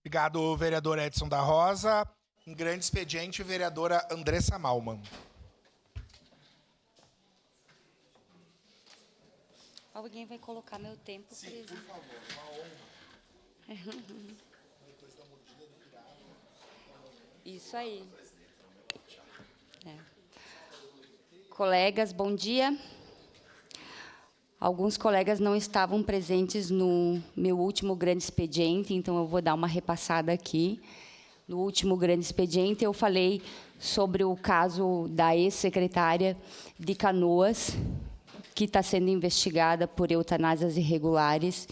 Obrigado, vereador Edson da Rosa. Em grande expediente, vereadora Andressa Malman. Alguém vai colocar meu tempo? Sim, por favor, uma honra. Isso aí. Colegas, bom dia. Alguns colegas não estavam presentes no meu último grande expediente, então eu vou dar uma repassada aqui. No último grande expediente, eu falei sobre o caso da ex-secretária de Canoas, que está sendo investigada por eutanásias irregulares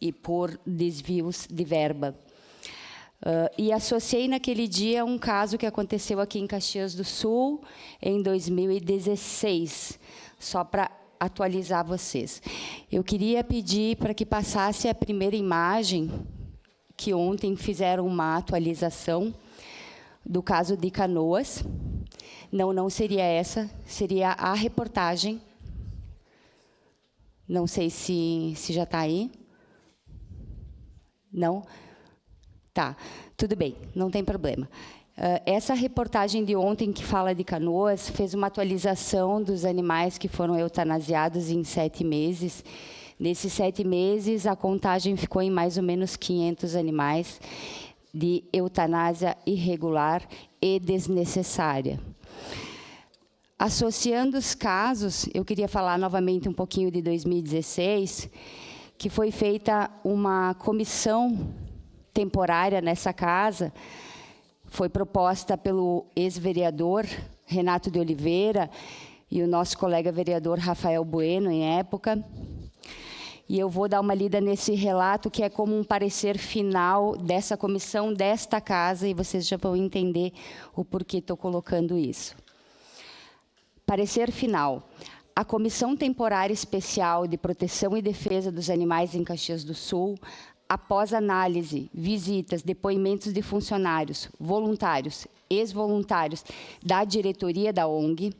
e por desvios de verba. E associei naquele dia um caso que aconteceu aqui em Caxias do Sul, em 2016, só para atualizar vocês. Eu queria pedir para que passasse a primeira imagem, que ontem fizeram uma atualização do caso de Canoas. Não seria essa, seria a reportagem. Não sei se já está aí. Não? Tá, tudo bem, não tem problema. Essa reportagem de ontem, que fala de Canoas, fez uma atualização dos animais que foram eutanasiados em 7 meses. Nesses 7 meses, a contagem ficou em mais ou menos 500 animais de eutanásia irregular e desnecessária. Associando os casos, eu queria falar novamente um pouquinho de 2016, que foi feita uma comissão temporária nessa casa, foi proposta pelo ex-vereador Renato de Oliveira e o nosso colega vereador Rafael Bueno, em época. E eu vou dar uma lida nesse relato, que é como um parecer final dessa comissão, desta casa, e vocês já vão entender o porquê estou colocando isso. Parecer final. A Comissão Temporária Especial de Proteção e Defesa dos Animais em Caxias do Sul, após análise, visitas, depoimentos de funcionários, voluntários, ex-voluntários da diretoria da ONG,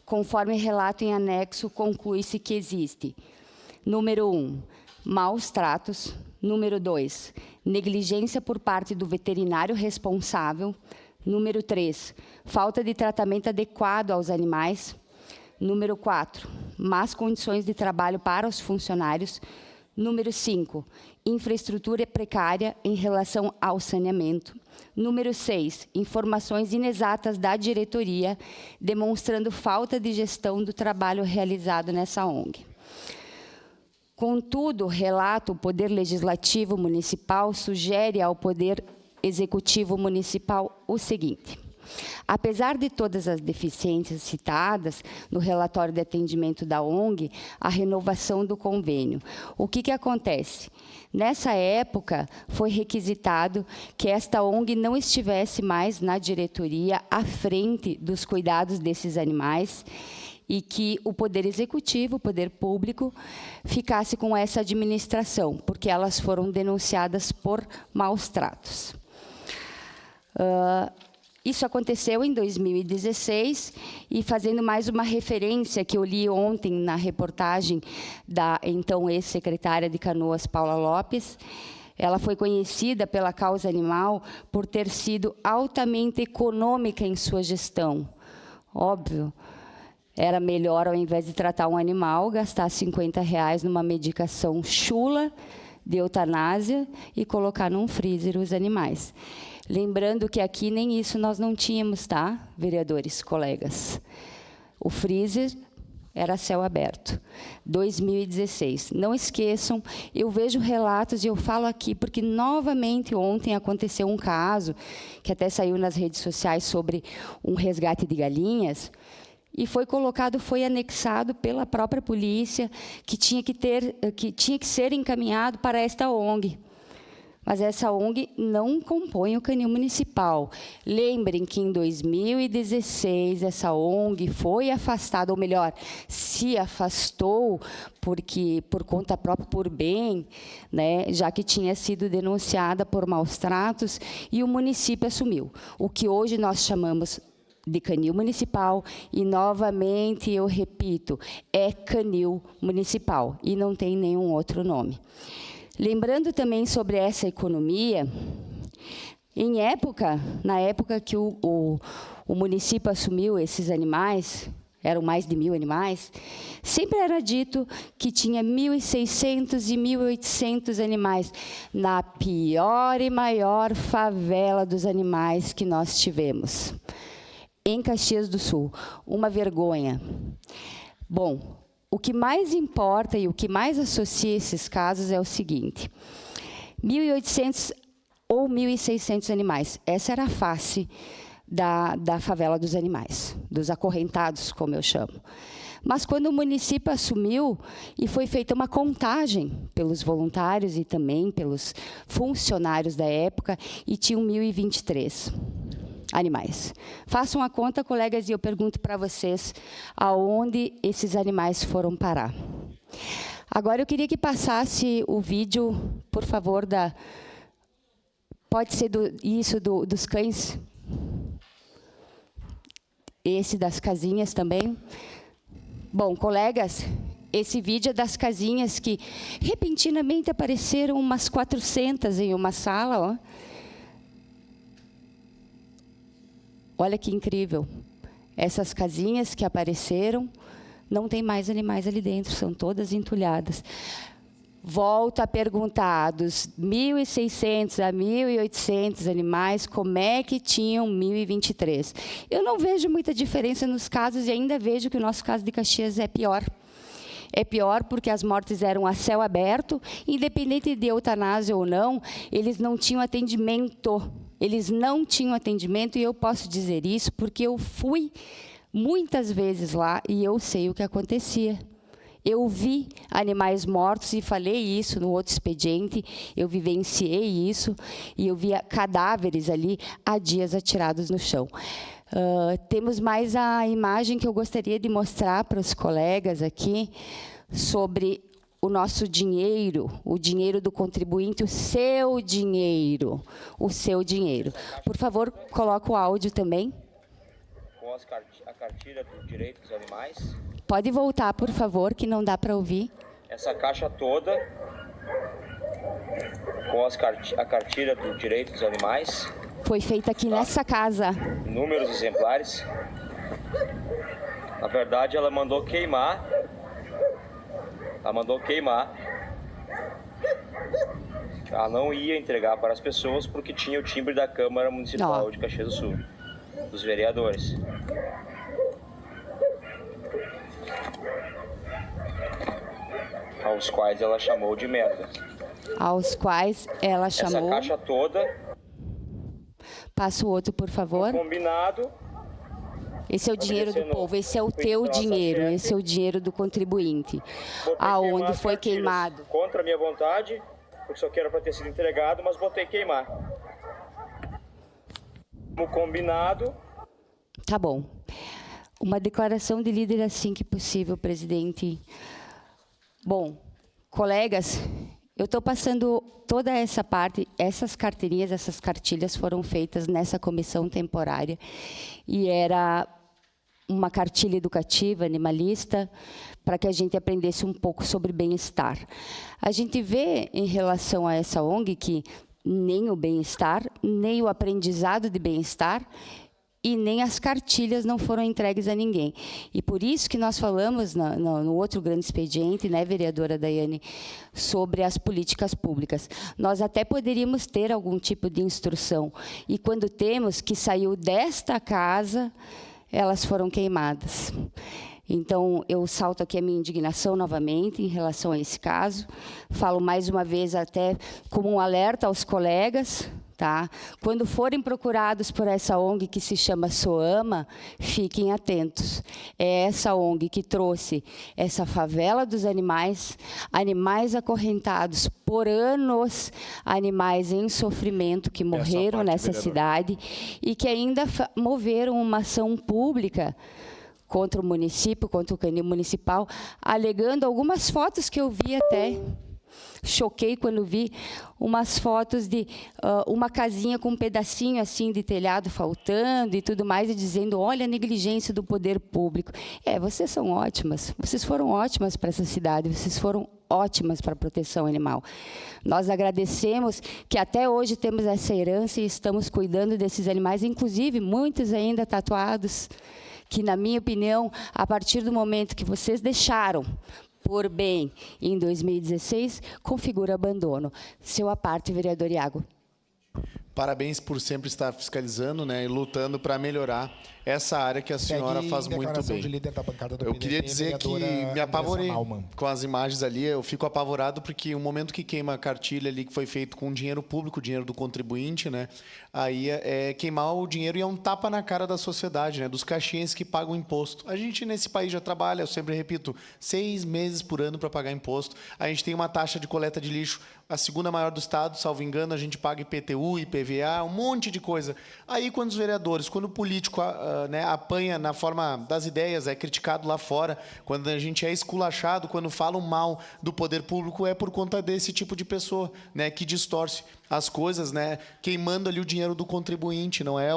conforme relato em anexo, conclui-se que existe: número 1, maus tratos; número 2, negligência por parte do veterinário responsável; número 3, falta de tratamento adequado aos animais; número 4, más condições de trabalho para os funcionários; número 5, infraestrutura precária em relação ao saneamento; número 6, informações inexatas da diretoria, demonstrando falta de gestão do trabalho realizado nessa ONG. Contudo, relato, o Poder Legislativo Municipal sugere ao Poder Executivo Municipal o seguinte: apesar de todas as deficiências citadas no relatório de atendimento da ONG, a renovação do convênio. O que acontece? Nessa época, foi requisitado que esta ONG não estivesse mais na diretoria à frente dos cuidados desses animais e que o Poder Executivo, o Poder Público, ficasse com essa administração, porque elas foram denunciadas por maus tratos. Isso aconteceu em 2016, e fazendo mais uma referência que eu li ontem na reportagem da então ex-secretária de Canoas, Paula Lopes, ela foi conhecida pela causa animal por ter sido altamente econômica em sua gestão. Óbvio, era melhor, ao invés de tratar um animal, gastar R$50 numa medicação chula de eutanásia e colocar num freezer os animais. Lembrando que aqui nem isso nós não tínhamos, tá, vereadores, colegas? O freezer era céu aberto. 2016. Não esqueçam, eu vejo relatos e eu falo aqui, porque novamente ontem aconteceu um caso, que até saiu nas redes sociais, sobre um resgate de galinhas, e foi colocado, foi anexado pela própria polícia, que tinha que ser encaminhado para esta ONG. Mas essa ONG não compõe o canil municipal. Lembrem que em 2016 essa ONG foi afastada, ou melhor, se afastou por conta própria, por bem, né, já que tinha sido denunciada por maus tratos, e o município assumiu. O que hoje nós chamamos de canil municipal, e novamente eu repito, é canil municipal e não tem nenhum outro nome. Lembrando também sobre essa economia, Na época que o município assumiu esses animais, eram mais de 1.000 animais, sempre era dito que tinha 1.600 e 1.800 animais na pior e maior favela dos animais que nós tivemos, em Caxias do Sul. Uma vergonha. Bom, o que mais importa e o que mais associa esses casos é o seguinte: 1.800 ou 1.600 animais. Essa era a face da favela dos animais, dos acorrentados, como eu chamo. Mas quando o município assumiu e foi feita uma contagem pelos voluntários e também pelos funcionários da época, e tinham 1.023 animais. Façam a conta, colegas, e eu pergunto para vocês aonde esses animais foram parar. Agora eu queria que passasse o vídeo, por favor, pode ser dos cães. Esse das casinhas também. Bom, colegas, esse vídeo é das casinhas que repentinamente apareceram umas 400 em uma sala. Ó. Olha que incrível. Essas casinhas que apareceram, não tem mais animais ali dentro, são todas entulhadas. Volto a perguntar, dos 1.600 a 1.800 animais, como é que tinham 1.023? Eu não vejo muita diferença nos casos e ainda vejo que o nosso caso de Caxias é pior. É pior porque as mortes eram a céu aberto, independente de eutanásia ou não, eles não tinham atendimento. Eles não tinham atendimento, e eu posso dizer isso porque eu fui muitas vezes lá e eu sei o que acontecia. Eu vi animais mortos e falei isso no outro expediente, eu vivenciei isso e eu via cadáveres ali há dias atirados no chão. Temos mais a imagem que eu gostaria de mostrar para os colegas aqui sobre o nosso dinheiro, o dinheiro do contribuinte, o seu dinheiro, o seu dinheiro. Por favor, coloca o áudio também. Com a cartilha do direito dos animais. Pode voltar, por favor, que não dá para ouvir. Essa caixa toda, com a cartilha do direito dos animais. Foi feita aqui nessa casa. Inúmeros exemplares. Na verdade, ela mandou queimar. Ela não ia entregar para as pessoas porque tinha o timbre da Câmara Municipal de Caxias do Sul, dos vereadores. Aos quais ela chamou de merda. Aos quais ela chamou... Essa caixa toda... Passa o outro, por favor. Combinado. Esse é o dinheiro do povo, esse é o teu dinheiro, esse é o dinheiro do contribuinte. Aonde foi queimado. Contra a minha vontade, porque só quero para ter sido entregado, mas botei queimar. Como combinado. Tá bom. Uma declaração de líder assim que possível, presidente. Bom, colegas, eu estou passando toda essa parte, essas carteirinhas, essas cartilhas foram feitas nessa comissão temporária e era uma cartilha educativa, animalista, para que a gente aprendesse um pouco sobre bem-estar. A gente vê, em relação a essa ONG, que nem o bem-estar, nem o aprendizado de bem-estar e nem as cartilhas não foram entregues a ninguém. E por isso que nós falamos no outro grande expediente, né, vereadora Daiane, sobre as políticas públicas. Nós até poderíamos ter algum tipo de instrução. E quando temos que saiu desta casa, elas foram queimadas. Então, eu salto aqui a minha indignação novamente em relação a esse caso. Falo mais uma vez até como um alerta aos colegas, tá? Quando forem procurados por essa ONG que se chama SOAMA, fiquem atentos. É essa ONG que trouxe essa favela dos animais, animais acorrentados por anos, animais em sofrimento que morreram nessa cidade e que ainda moveram uma ação pública contra o município, contra o canil municipal, alegando algumas fotos que eu vi até. Choquei quando vi umas fotos de uma casinha com um pedacinho assim de telhado faltando e tudo mais, e dizendo, olha a negligência do poder público. Vocês são ótimas, vocês foram ótimas para essa cidade, vocês foram ótimas para a proteção animal. Nós agradecemos que até hoje temos essa herança e estamos cuidando desses animais, inclusive muitos ainda tatuados, que, na minha opinião, a partir do momento que vocês deixaram por bem em 2016, configura abandono. Seu à parte, vereador Iago. Parabéns por sempre estar fiscalizando, né, e lutando para melhorar essa área que a senhora faz muito bem. De líder da bancada do Eu queria dizer que me apavorei com as imagens ali. Eu fico apavorado porque o momento que queima a cartilha ali que foi feito com dinheiro público, dinheiro do contribuinte, né, aí é queimar o dinheiro e é um tapa na cara da sociedade, né, dos caxienses que pagam imposto. A gente nesse país já trabalha, eu sempre repito, 6 meses por ano para pagar imposto. A gente tem uma taxa de coleta de lixo, a segunda maior do estado, salvo engano, a gente paga IPTU, IPVA, um monte de coisa. Aí quando os vereadores, quando o político né, apanha na forma das ideias, é criticado lá fora, quando a gente é esculachado, quando falam mal do poder público, é por conta desse tipo de pessoa, né, que distorce as coisas, né, queimando ali o dinheiro do contribuinte. Não é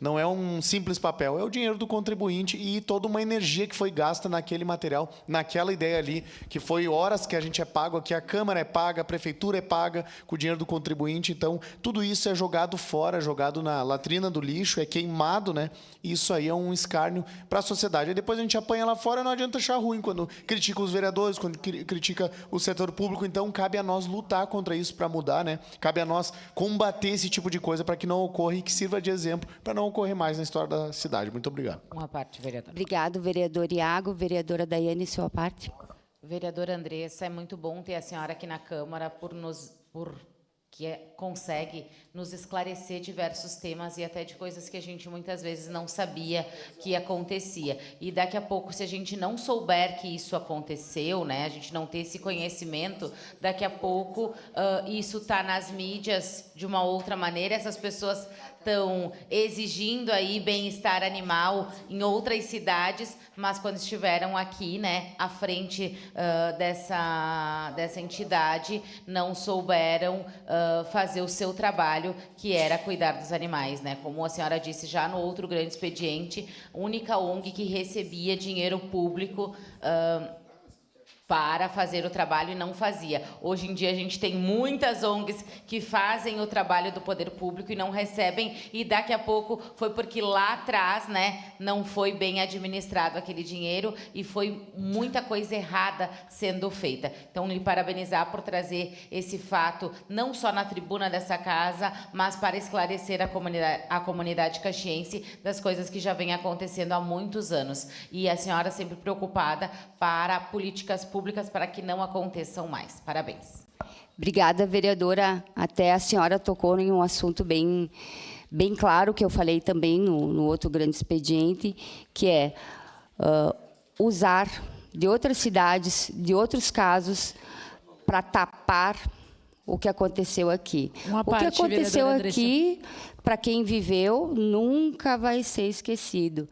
não é um simples papel, é o dinheiro do contribuinte e toda uma energia que foi gasta naquele material, naquela ideia ali, que foi horas que a gente é pago aqui, a Câmara é paga, a Prefeitura é paga com o dinheiro do contribuinte. Então, tudo isso é jogado fora, jogado na latrina do lixo, é queimado, né? E isso aí é um escárnio para a sociedade. Aí depois a gente apanha lá fora, não adianta achar ruim quando critica os vereadores, quando critica o setor público. Então, cabe a nós lutar contra isso para mudar, né? Cabe a nós combater esse tipo de coisa para que não ocorra e que sirva de exemplo para não ocorrer mais na história da cidade. Muito obrigado. Uma parte, vereador. Obrigado, vereador Iago. Vereadora Daiane, sua parte. Vereadora Andressa, é muito bom ter a senhora aqui na Câmara consegue nos esclarecer diversos temas e até de coisas que a gente muitas vezes não sabia que acontecia. E daqui a pouco, se a gente não souber que isso aconteceu, né, a gente não ter esse conhecimento, daqui a pouco isso está nas mídias de uma outra maneira, essas pessoas estão exigindo aí bem-estar animal em outras cidades, mas quando estiveram aqui, né, à frente dessa entidade, não souberam fazer o seu trabalho, que era cuidar dos animais, né? Como a senhora disse já no outro grande expediente, única ONG que recebia dinheiro público para fazer o trabalho e não fazia. Hoje em dia a gente tem muitas ONGs que fazem o trabalho do poder público e não recebem, e daqui a pouco foi porque lá atrás, né, não foi bem administrado aquele dinheiro e foi muita coisa errada sendo feita. Então, lhe parabenizar por trazer esse fato, não só na tribuna dessa casa, mas para esclarecer a comunidade caxiense das coisas que já vem acontecendo há muitos anos. E a senhora sempre preocupada para políticas públicas para que não aconteçam mais. Parabéns. Obrigada, vereadora. Até a senhora tocou em um assunto bem claro, que eu falei também no outro grande expediente, que é usar de outras cidades, de outros casos, para tapar o que aconteceu aqui. O que aconteceu aqui, para quem viveu, nunca vai ser esquecido.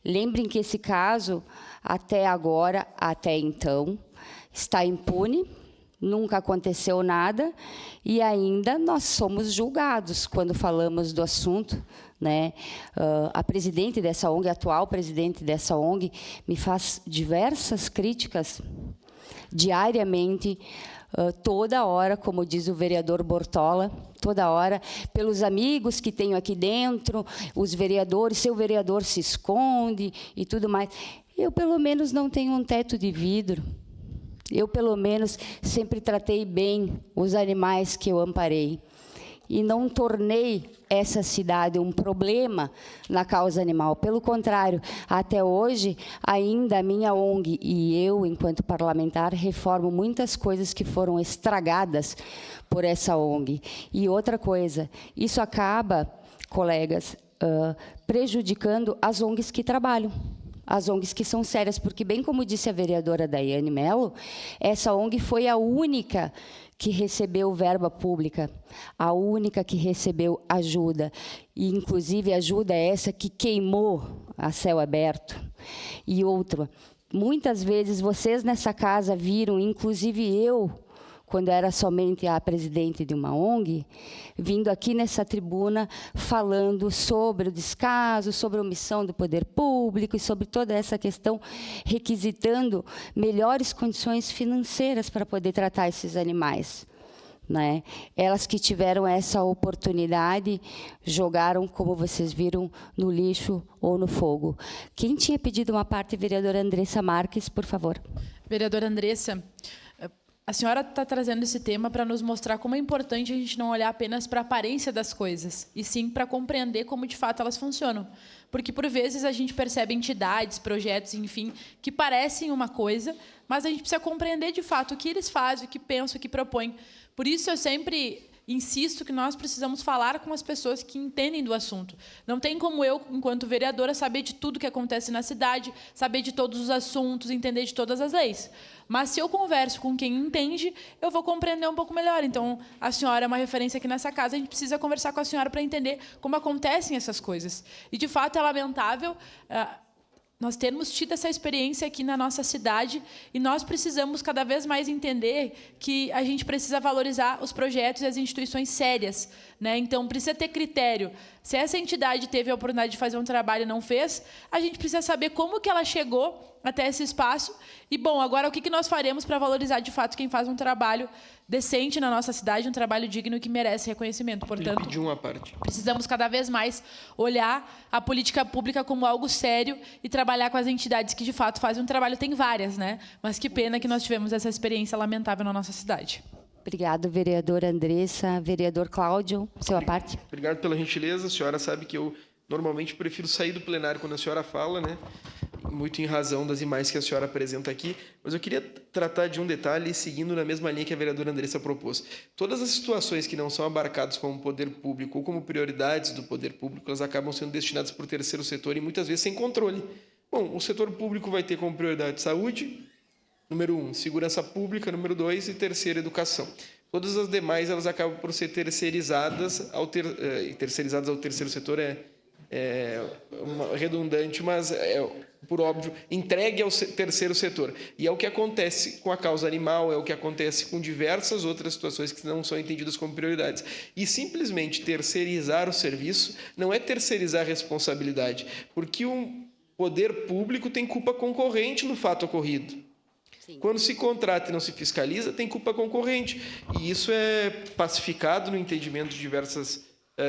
Lembrem que esse caso, até agora, até então, está impune, nunca aconteceu nada, e ainda nós somos julgados quando falamos do assunto, né? A presidente dessa ONG, a atual presidente dessa ONG, me faz diversas críticas diariamente, toda hora, como diz o vereador Bortola, toda hora, pelos amigos que tenho aqui dentro, os vereadores, seu vereador se esconde e tudo mais. Eu, pelo menos, não tenho um teto de vidro. Eu, pelo menos, sempre tratei bem os animais que eu amparei. E não tornei essa cidade um problema na causa animal. Pelo contrário, até hoje, ainda a minha ONG e eu, enquanto parlamentar, reformo muitas coisas que foram estragadas por essa ONG. E outra coisa, isso acaba, colegas, prejudicando as ONGs que trabalham. As ONGs que são sérias, porque, bem como disse a vereadora Daiane Mello, essa ONG foi a única que recebeu verba pública, a única que recebeu ajuda, e, inclusive, ajuda essa que queimou a céu aberto. E outra, muitas vezes vocês nessa casa viram, inclusive eu, quando era somente a presidente de uma ONG, vindo aqui nessa tribuna falando sobre o descaso, sobre a omissão do poder público e sobre toda essa questão, requisitando melhores condições financeiras para poder tratar esses animais. Né? Elas que tiveram essa oportunidade, jogaram, como vocês viram, no lixo ou no fogo. Quem tinha pedido uma parte, vereadora Andressa Marques, por favor. Vereadora Andressa, a senhora está trazendo esse tema para nos mostrar como é importante a gente não olhar apenas para a aparência das coisas, e sim para compreender como, de fato, elas funcionam. Porque, por vezes, a gente percebe entidades, projetos, enfim, que parecem uma coisa, mas a gente precisa compreender, de fato, o que eles fazem, o que pensam, o que propõem. Por isso, eu sempre insisto que nós precisamos falar com as pessoas que entendem do assunto. Não tem como eu, enquanto vereadora, saber de tudo que acontece na cidade, saber de todos os assuntos, entender de todas as leis. Mas, se eu converso com quem entende, eu vou compreender um pouco melhor. Então, a senhora é uma referência aqui nessa casa, a gente precisa conversar com a senhora para entender como acontecem essas coisas. E, de fato, é lamentável nós termos tido essa experiência aqui na nossa cidade, e nós precisamos cada vez mais entender que a gente precisa valorizar os projetos e as instituições sérias, né? Então, precisa ter critério. Se essa entidade teve a oportunidade de fazer um trabalho e não fez, a gente precisa saber como que ela chegou até esse espaço. E, bom, agora o que nós faremos para valorizar, de fato, quem faz um trabalho decente na nossa cidade, um trabalho digno que merece reconhecimento. Portanto, precisamos cada vez mais olhar a política pública como algo sério e trabalhar com as entidades que, de fato, fazem um trabalho. Tem várias, né? Mas que pena que nós tivemos essa experiência lamentável na nossa cidade. Obrigada, vereadora Andressa. Vereador Cláudio, sua parte. Obrigado pela gentileza. A senhora sabe que eu normalmente prefiro sair do plenário quando a senhora fala, né? Muito em razão das imagens que a senhora apresenta aqui. Mas eu queria tratar de um detalhe, seguindo na mesma linha que a vereadora Andressa propôs. Todas as situações que não são abarcadas como poder público ou como prioridades do poder público, elas acabam sendo destinadas por terceiro setor e muitas vezes sem controle. Bom, o setor público vai ter como prioridade saúde, número 1, segurança pública, número 2, e terceiro, educação. Todas as demais, elas acabam por ser terceirizadas terceirizadas ao terceiro setor, redundante, mas por óbvio, entregue ao terceiro setor. E é o que acontece com a causa animal, é o que acontece com diversas outras situações que não são entendidas como prioridades. E simplesmente terceirizar o serviço não é terceirizar a responsabilidade, porque o poder público tem culpa concorrente no fato ocorrido. Sim. Quando se contrata e não se fiscaliza, tem culpa concorrente. E isso é pacificado no entendimento de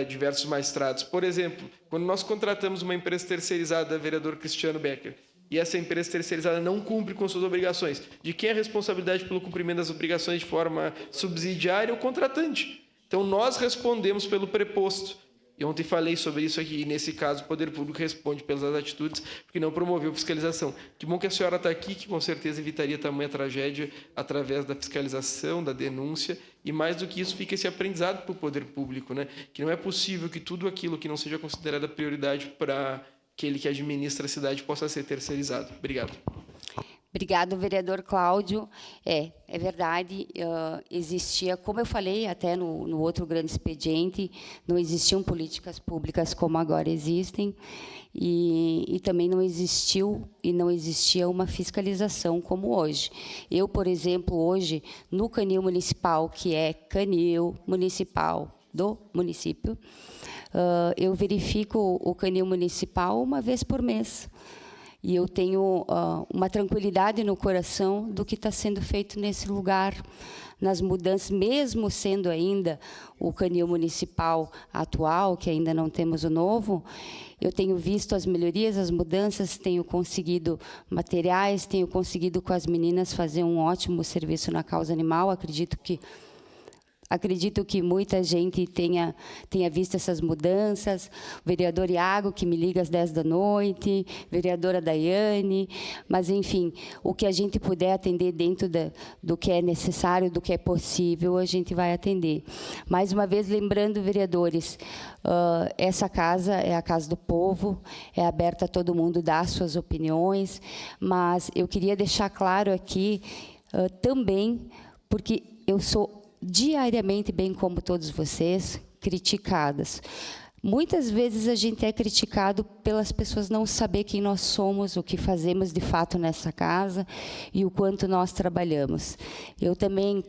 diversos magistrados. Por exemplo, quando nós contratamos uma empresa terceirizada, vereador Cristiano Becker, e essa empresa terceirizada não cumpre com suas obrigações, de quem é a responsabilidade pelo cumprimento das obrigações de forma subsidiária? O contratante. Então, nós respondemos pelo preposto. E ontem falei sobre isso aqui, e nesse caso o poder público responde pelas atitudes, porque não promoveu fiscalização. Que bom que a senhora está aqui, que com certeza evitaria tamanha tragédia através da fiscalização, da denúncia, e mais do que isso fica esse aprendizado para o poder público, né? Que não é possível que tudo aquilo que não seja considerada prioridade para aquele que administra a cidade possa ser terceirizado. Obrigado. Obrigado, vereador Cláudio. É verdade, existia, como eu falei até no outro grande expediente, não existiam políticas públicas como agora existem, e também não existiu e não existia uma fiscalização como hoje. Eu, por exemplo, hoje, no canil municipal, que é canil municipal do município, eu verifico o canil municipal uma vez por mês. E eu tenho uma tranquilidade no coração do que está sendo feito nesse lugar, nas mudanças, mesmo sendo ainda o canil municipal atual, que ainda não temos o novo. Eu tenho visto as melhorias, as mudanças, tenho conseguido materiais, tenho conseguido com as meninas fazer um ótimo serviço na causa animal. Acredito que muita gente tenha visto essas mudanças. O vereador Iago, que me liga às 10 da noite, vereadora Daiane, mas, enfim, o que a gente puder atender dentro do que é necessário, do que é possível, a gente vai atender. Mais uma vez, lembrando, vereadores, essa casa é a casa do povo, é aberta a todo mundo dar suas opiniões, mas eu queria deixar claro aqui também, porque eu sou diariamente, bem como todos vocês, criticadas. Muitas vezes a gente é criticado pelas pessoas não saber quem nós somos, o que fazemos de fato nessa casa e o quanto nós trabalhamos. Eu também,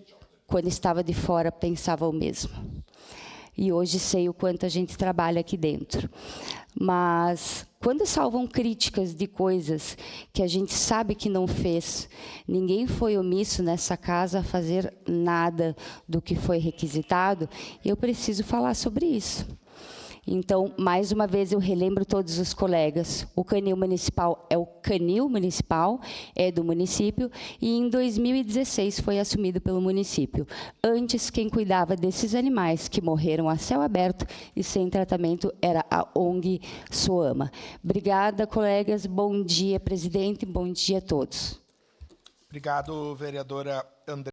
quando estava de fora, pensava o mesmo. E hoje sei o quanto a gente trabalha aqui dentro. Mas, quando salvam críticas de coisas que a gente sabe que não fez, ninguém foi omisso nessa casa a fazer nada do que foi requisitado, eu preciso falar sobre isso. Então, mais uma vez, eu relembro todos os colegas, o canil municipal é o canil municipal, é do município, e em 2016 foi assumido pelo município. Antes, quem cuidava desses animais que morreram a céu aberto e sem tratamento era a ONG Soama. Obrigada, colegas. Bom dia, presidente. Bom dia a todos. Obrigado, vereadora André.